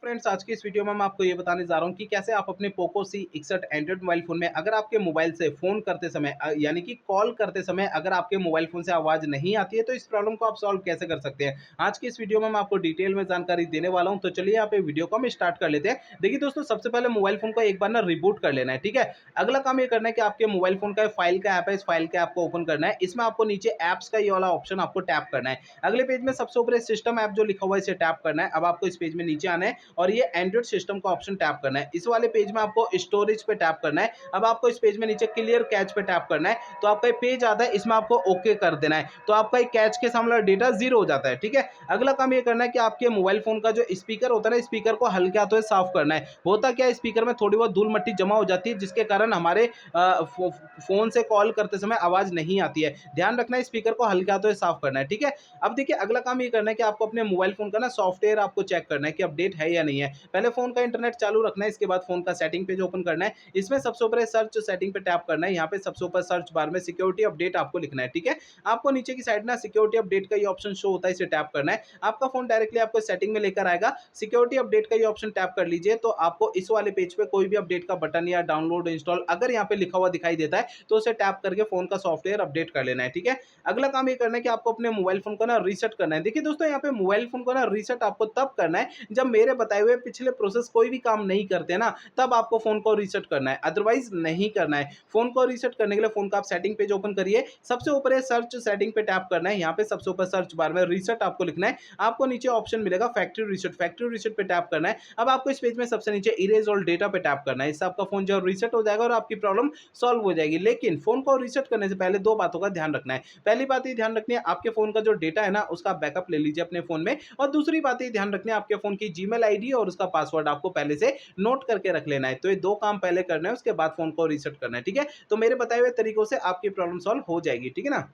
Friends, आज की इस वीडियो में मैं आपको ये बताने जा रहा हूँ कि कैसे आप अपने Poco C61 Android mobile phone में अगर आपके मोबाइल से फ़ोन करते समय यानी कि कॉल करते समय अगर आपके मोबाइल फ़ोन से आवाज़ नहीं आती है, तो इस प्रॉब्लम को आप सॉल्व कैसे कर सकते हैं। आज की इस वीडियो में मैं आपको डिटेल में जानकारी देने वाला हूँ, तो चलिए यहाँ पे वीडियो को हम स्टार्ट कर लेते हैं। देखिए दोस्तों, सबसे पहले मोबाइल फ़ोन को एक बार ना रिबूट कर लेना है, ठीक है। अगला काम ये करना है कि आपके मोबाइल फ़ोन का फाइल का ऐप है, इस फाइल का ऐप को ओपन करना है। इसमें आपको नीचे ऐप्स का ये वाला ऑप्शन आपको टैप करना है। अगले पेज में सबसे ऊपर सिस्टम ऐप जो लिखा हुआ है इसे टैप करना है। अब आपको इस पेज में नीचे आना है और ये एंड्रॉइड सिस्टम का ऑप्शन टैप करना है। इस वाले पेज में आपको स्टोरेज पे टैप करना है। अब आपको इस पेज में नीचे क्लियर कैच पे टैप करना है, तो आपका एक पेज आता है, इसमें आपको ओके कर देना है, तो आपका एक कैच के सामने डेटा जीरो हो जाता है, ठीक है। अगला काम ये करना है कि आपके मोबाइल फोन का जो स्पीकर होता है ना, स्पीकर को हल्के हाथों से साफ करना है। होता क्या है, स्पीकर में थोड़ी बहुत धूल मट्टी जमा हो जाती है, जिसके कारण हमारे फोन से कॉल करते समय आवाज नहीं आती है। ध्यान रखना है, स्पीकर को हल्के हाथों से साफ करना है, ठीक है। अब देखिए, अगला काम ये करना है कि आपको अपने मोबाइल फोन का ना सॉफ्टवेयर आपको चेक करना है कि अपडेट है या नहीं है। पहले फोन का इंटरनेट चालू रखना है, इसके बाद फोन का सेटिंग पेज ओपन करना है। इसमें सबसे ऊपर सर्च सेटिंग पे टैप करना है। यहाँ पे सबसे ऊपर सर्च बार में सिक्योरिटी अपडेट आपको लिखना है, ठीक है। आपको नीचे की साइड ना सिक्योरिटी अपडेट का ये ऑप्शन शो होता है, इसे टैप करना है। आपका फोन डायरेक्टली आपको सेटिंग में लेकर आएगा। सिक्योरिटी अपडेट का ये ऑप्शन टैप कर लीजिए, तो आपको इस वाले पेज पे कोई भी अपडेट का बटन या डाउनलोड इंस्टॉल अगर यहाँ पे लिखा हुआ दिखाई देता है, तो उसे टैप करके फोन का सॉफ्टवेयर अपडेट कर लेना है, ठीक है। अगला काम ये करना है कि आपको अपने मोबाइल फोन को ना रीसेट करना है। देखिए दोस्तों, यहाँ पे मोबाइल फोन को ना रीसेट आपको तब करना है जब मेरे बताए हुए पिछले प्रोसेस कोई भी काम नहीं करते ना, तब आपको फोन को रीसेट करना है, अदरवाइज नहीं करना है। फोन को रीसेट करने के लिए फोन का आप सेटिंग पेज ओपन करिए। सबसे ऊपर है सर्च सेटिंग पे टैप करना है। यहाँ पे सबसे ऊपर सर्च बार में रीसेट आपको लिखना है। आपको नीचे ऑप्शन मिलेगा फैक्ट्री रीसेट, फैक्ट्री रीसेट पे टैप करना है। अब आपको इस पेज में सबसे नीचे इरेज ऑल डेटा पे टैप करना है। इससे आपका फोन जो रीसेट हो जाएगा और आपकी प्रॉब्लम सॉल्व हो जाएगी। लेकिन फोन को रीसेट करने से पहले दो बातों का ध्यान रखना है। पहली बात ये ध्यान रखनी है, आपके फोन का जो डेटा है ना, उसका बैकअप ले लीजिए अपने फोन में। और दूसरी बात ये ध्यान रखनी है, आपके फोन की जीमेल आईडी और उसका पासवर्ड आपको पहले से नोट करके रख लेना है। तो ये दो काम पहले करना है, उसके बाद फोन को रीसेट करना है, ठीक है। तो मेरे बताए हुए तरीकों से आपकी प्रॉब्लम सॉल्व हो जाएगी, ठीक है ना।